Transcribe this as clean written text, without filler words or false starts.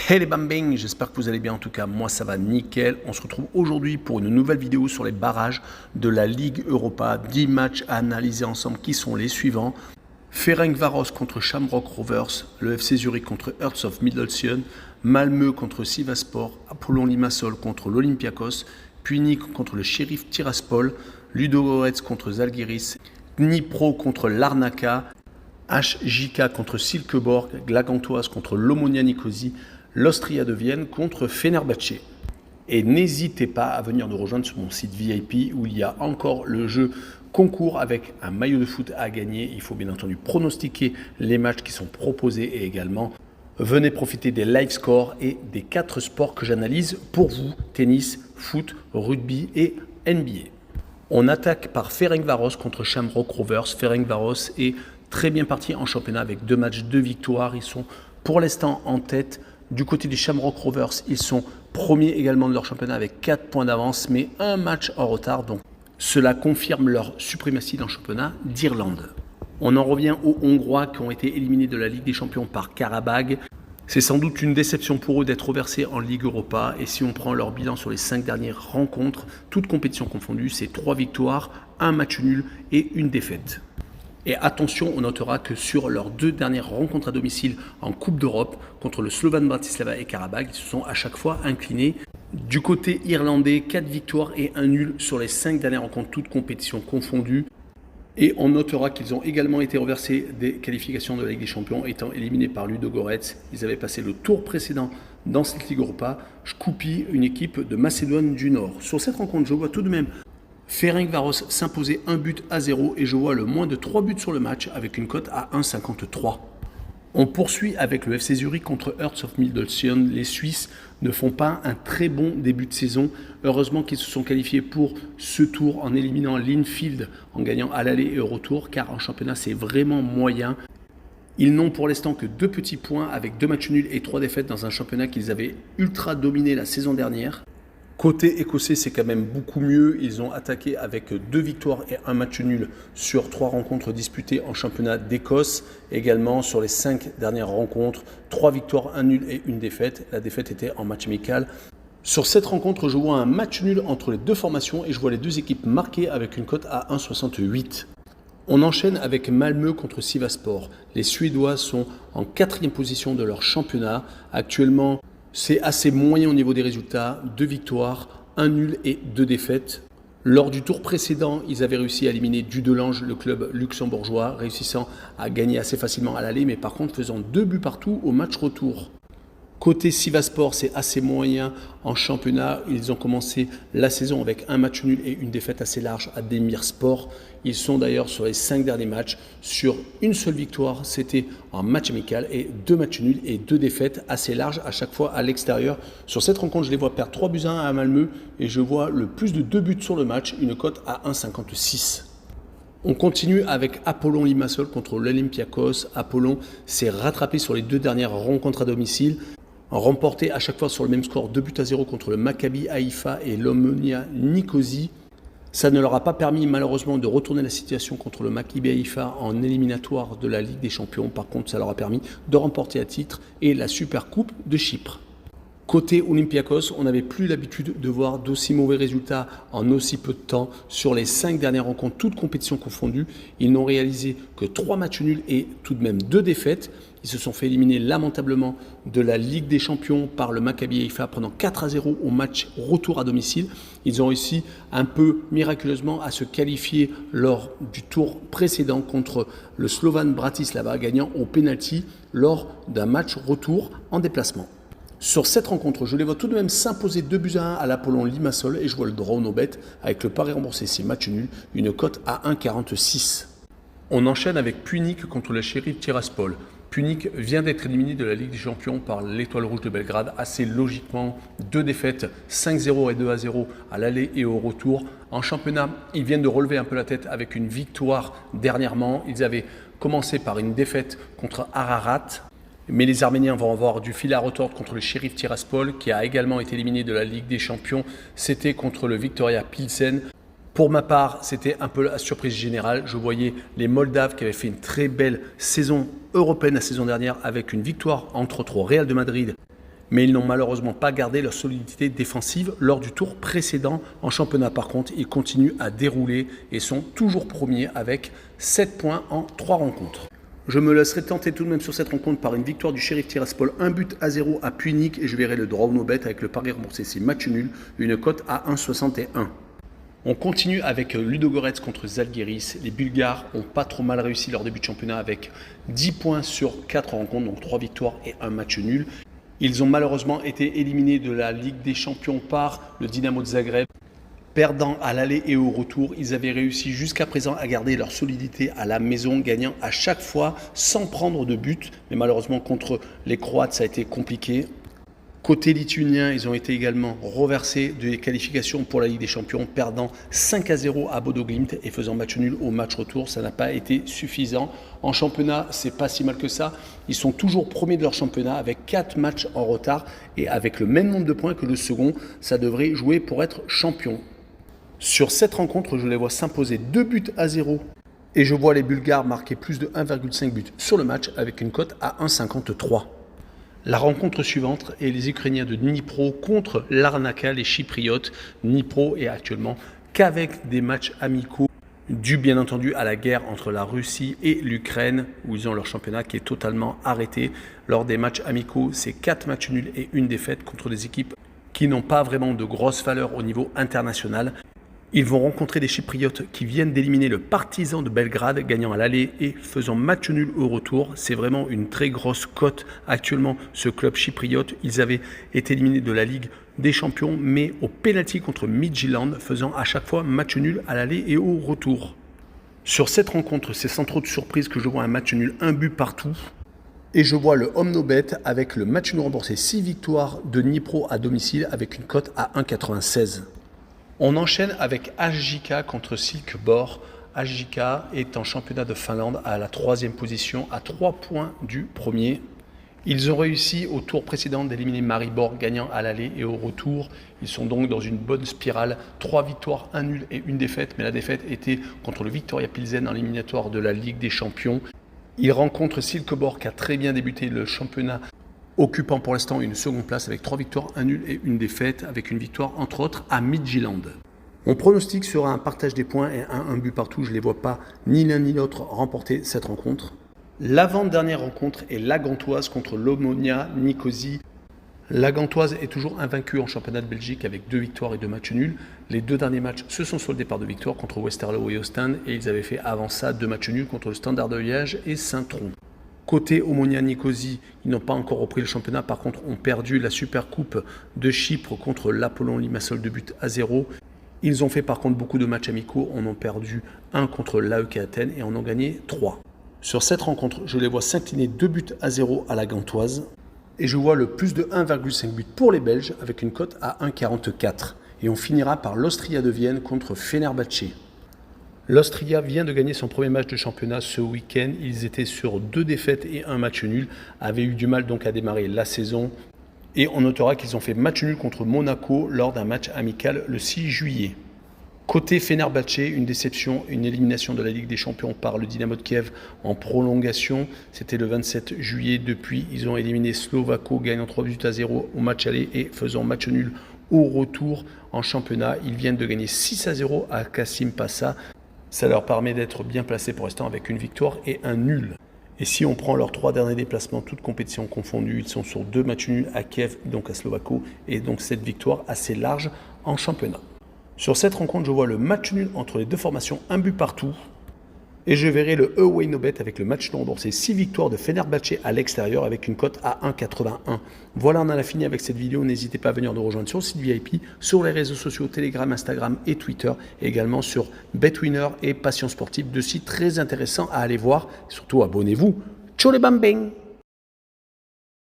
Hey les bambins, j'espère que vous allez bien, en tout cas moi ça va nickel. On se retrouve aujourd'hui pour une nouvelle vidéo sur les barrages de la Ligue Europa. 10 matchs à analyser ensemble qui sont les suivants. Ferencváros contre Shamrock Rovers, le FC Zurich contre Hearts of Midlothian, Malmö contre Sivasspor, Apollon Limassol contre l'Olympiakos, Punic contre le Sheriff Tiraspol, Ludogorets contre Zalgiris, Dnipro contre Larnaca, HJK contre Silkeborg, Glagantoise contre l'Omonia Nicosie, l'Austria de Vienne contre Fenerbahçe. Et n'hésitez pas à venir nous rejoindre sur mon site VIP où il y a encore le jeu concours avec un maillot de foot à gagner. Il faut bien entendu pronostiquer les matchs qui sont proposés et également venez profiter des live scores et des 4 sports que j'analyse pour vous, tennis, foot, rugby et NBA. On attaque par Ferencváros contre Shamrock Rovers. Ferencváros est très bien parti en championnat avec 2 matchs, 2 victoires. Ils sont pour l'instant en tête. Du côté du Shamrock Rovers, ils sont premiers également de leur championnat avec 4 points d'avance, mais un match en retard. Donc cela confirme leur suprématie dans le championnat d'Irlande. On en revient aux Hongrois qui ont été éliminés de la Ligue des Champions par Karabag. C'est sans doute une déception pour eux d'être reversés en Ligue Europa. Et si on prend leur bilan sur les 5 dernières rencontres, toutes compétitions confondues, c'est 3 victoires, 1 match nul et 1 défaite. Et attention, on notera que sur leurs 2 dernières rencontres à domicile en Coupe d'Europe, contre le Slovan Bratislava et Karabag, ils se sont à chaque fois inclinés. Du côté irlandais, 4 victoires et 1 nul sur les 5 dernières rencontres, toutes compétitions confondues. Et on notera qu'ils ont également été reversés des qualifications de la Ligue des Champions, étant éliminés par Ludogorets. Ils avaient passé le tour précédent dans cette Ligue Europa. Shkupi, une équipe de Macédoine du Nord. Sur cette rencontre, je vois tout de même Ferencváros s'imposer 1-0 et je vois le moins de 3 buts sur le match avec une cote à 1,53. On poursuit avec le FC Zurich contre Hearts of Midlothian. Les Suisses ne font pas un très bon début de saison. Heureusement qu'ils se sont qualifiés pour ce tour en éliminant Linfield, en gagnant à l'aller et au retour, car en championnat c'est vraiment moyen. Ils n'ont pour l'instant que 2 petits points avec 2 matchs nuls et 3 défaites dans un championnat qu'ils avaient ultra dominé la saison dernière. Côté écossais, c'est quand même beaucoup mieux. Ils ont attaqué avec 2 victoires et 1 match nul sur 3 rencontres disputées en championnat d'Écosse. Également, sur les 5 dernières rencontres, 3 victoires, 1 nul et 1 défaite. La défaite était en match amical. Sur cette rencontre, je vois un match nul entre les 2 formations et je vois les 2 équipes marquées avec une cote à 1,68. On enchaîne avec Malmö contre Sivasspor. Les Suédois sont en 4e position de leur championnat. Actuellement, c'est assez moyen au niveau des résultats, 2 victoires, 1 nul et 2 défaites. Lors du tour précédent, ils avaient réussi à éliminer Dudelange, le club luxembourgeois, réussissant à gagner assez facilement à l'aller, mais par contre faisant 2 buts partout au match retour. Côté Sivasspor, c'est assez moyen en championnat. Ils ont commencé la saison avec 1 match nul et 1 défaite assez large à Demirspor. Ils sont d'ailleurs sur les 5 derniers matchs sur une seule victoire, c'était en match amical, et 2 matchs nuls et 2 défaites assez larges à chaque fois à l'extérieur. Sur cette rencontre, je les vois perdre 3-1 à Malmö et je vois le plus de 2 buts sur le match, une cote à 1,56. On continue avec Apollon Limassol contre l'Olympiakos. Apollon s'est rattrapé sur les 2 dernières rencontres à domicile, remporté à chaque fois sur le même score 2-0 contre le Maccabi Haïfa et l'Omonia Nicosie. Ça ne leur a pas permis malheureusement de retourner la situation contre le Maccabi Haïfa en éliminatoire de la Ligue des Champions. Par contre, ça leur a permis de remporter à titre et la Super Coupe de Chypre. Côté Olympiakos, on n'avait plus l'habitude de voir d'aussi mauvais résultats en aussi peu de temps. Sur les 5 dernières rencontres, toutes compétitions confondues, ils n'ont réalisé que 3 matchs nuls et tout de même 2 défaites. Ils se sont fait éliminer lamentablement de la Ligue des Champions par le Maccabi Haïfa prenant 4-0 au match retour à domicile. Ils ont réussi un peu miraculeusement à se qualifier lors du tour précédent contre le Slovan Bratislava, gagnant au pénalty lors d'un match retour en déplacement. Sur cette rencontre, je les vois tout de même s'imposer 2-1 à l'Apollon Limassol et je vois le draw no bet avec le pari remboursé, c'est match nul, une cote à 1,46. On enchaîne avec Punic contre le Sheriff Tiraspol. Punic vient d'être éliminé de la Ligue des Champions par l'Étoile Rouge de Belgrade, assez logiquement. 2 défaites, 5-0 et 2-0 à l'aller et au retour. En championnat, ils viennent de relever un peu la tête avec une victoire dernièrement. Ils avaient commencé par une défaite contre Ararat. Mais les Arméniens vont avoir du fil à retordre contre le Sheriff Tiraspol, qui a également été éliminé de la Ligue des Champions. C'était contre le Viktoria Pilsen. Pour ma part, c'était un peu la surprise générale. Je voyais les Moldaves qui avaient fait une très belle saison européenne la saison dernière avec une victoire entre autres au Real de Madrid. Mais ils n'ont malheureusement pas gardé leur solidité défensive lors du tour précédent en championnat. Par contre, ils continuent à dérouler et sont toujours premiers avec 7 points en 3 rencontres. Je me laisserai tenter tout de même sur cette rencontre par une victoire du Sheriff Tiraspol, 1-0 à Punic et je verrai le draw no bet avec le pari remboursé, c'est match nul, une cote à 1,61. On continue avec Ludogorets contre Zalgiris. Les Bulgares n'ont pas trop mal réussi leur début de championnat avec 10 points sur 4 rencontres, donc 3 victoires et un match nul. Ils ont malheureusement été éliminés de la Ligue des Champions par le Dynamo de Zagreb. Perdant à l'aller et au retour, ils avaient réussi jusqu'à présent à garder leur solidité à la maison, gagnant à chaque fois sans prendre de but. Mais malheureusement contre les Croates, ça a été compliqué. Côté lituanien, ils ont été également reversés des qualifications pour la Ligue des Champions, perdant 5-0 à Bodo Glimt et faisant match nul au match retour. Ça n'a pas été suffisant. En championnat, c'est pas si mal que ça. Ils sont toujours premiers de leur championnat avec 4 matchs en retard et avec le même nombre de points que le second. Ça devrait jouer pour être champion. Sur cette rencontre, je les vois s'imposer 2-0 et je vois les Bulgares marquer plus de 1,5 buts sur le match avec une cote à 1,53. La rencontre suivante est les Ukrainiens de Dnipro contre l'Arnaka, les Chypriotes. Dnipro est actuellement qu'avec des matchs amicaux dus bien entendu à la guerre entre la Russie et l'Ukraine où ils ont leur championnat qui est totalement arrêté. Lors des matchs amicaux, c'est 4 matchs nuls et une défaite contre des équipes qui n'ont pas vraiment de grosse valeur au niveau international. Ils vont rencontrer des Chypriotes qui viennent d'éliminer le Partizan de Belgrade, gagnant à l'aller et faisant match nul au retour. C'est vraiment une très grosse cote actuellement, ce club chypriote. Ils avaient été éliminés de la Ligue des Champions, mais au pénalty contre Midtjylland, faisant à chaque fois match nul à l'aller et au retour. Sur cette rencontre, c'est sans trop de surprise que je vois un match nul, un but partout. Et je vois le home no bet avec le match nul remboursé, 6 victoires de Dnipro à domicile avec une cote à 1,96. On enchaîne avec HJK contre Silkeborg. HJK est en championnat de Finlande à la 3e position, à 3 points du premier. Ils ont réussi au tour précédent d'éliminer Maribor, gagnant à l'aller et au retour. Ils sont donc dans une bonne spirale. 3 victoires, 1 nul et une défaite. Mais la défaite était contre le Viktoria Pilsen en éliminatoire de la Ligue des Champions. Ils rencontrent Silkeborg qui a très bien débuté le championnat, occupant pour l'instant une seconde place avec 3 victoires, 1 nul et une défaite, avec une victoire entre autres à Midtjylland. Mon pronostic sera un partage des points et un but partout. Je ne les vois pas ni l'un ni l'autre remporter cette rencontre. L'avant-dernière rencontre est la Gantoise contre l'Omonia Nicosie. La Gantoise est toujours invaincue en championnat de Belgique avec 2 victoires et 2 matchs nuls. Les 2 derniers matchs se sont soldés par 2 victoires contre Westerlo et Ostend et ils avaient fait avant ça 2 matchs nuls contre le Standard de Liège et Saint-Tron. Côté Omonia Nicosie, ils n'ont pas encore repris le championnat. Par contre, ont perdu la Supercoupe de Chypre contre l'Apollon Limassol 2-0. Ils ont fait par contre beaucoup de matchs amicaux. On en a perdu 1 contre l'AEK Athènes et en ont gagné 3. Sur cette rencontre, je les vois s'incliner 2-0 à la Gantoise. Et je vois le plus de 1,5 but pour les Belges avec une cote à 1,44. Et on finira par l'Austria de Vienne contre Fenerbahçe. L'Austria vient de gagner son premier match de championnat ce week-end. Ils étaient sur 2 défaites et un match nul. Avaient eu du mal donc à démarrer la saison. Et on notera qu'ils ont fait match nul contre Monaco lors d'un match amical le 6 juillet. Côté Fenerbahçe, une déception, une élimination de la Ligue des Champions par le Dynamo de Kiev en prolongation. C'était le 27 juillet. Depuis, ils ont éliminé Slovako, gagnant 3-0 au match aller et faisant match nul au retour en championnat. Ils viennent de gagner 6-0 à Kasim Passa. Ça leur permet d'être bien placés pour l'instant avec une victoire et un nul. Et si on prend leurs 3 derniers déplacements, toutes compétitions confondues, ils sont sur 2 matchs nuls à Kiev, donc à Slovako, et donc cette victoire assez large en championnat. Sur cette rencontre, je vois le match nul entre les deux formations, un but partout. Et je verrai le away no bet avec le match non remboursé, 6 victoires de Fenerbahçe à l'extérieur avec une cote à 1,81. Voilà, on en a fini avec cette vidéo. N'hésitez pas à venir nous rejoindre sur le site VIP, sur les réseaux sociaux Telegram, Instagram et Twitter, et également sur BetWinner et Passion Sportive, 2 sites très intéressants à aller voir. Et surtout, abonnez-vous. Ciao les bambins!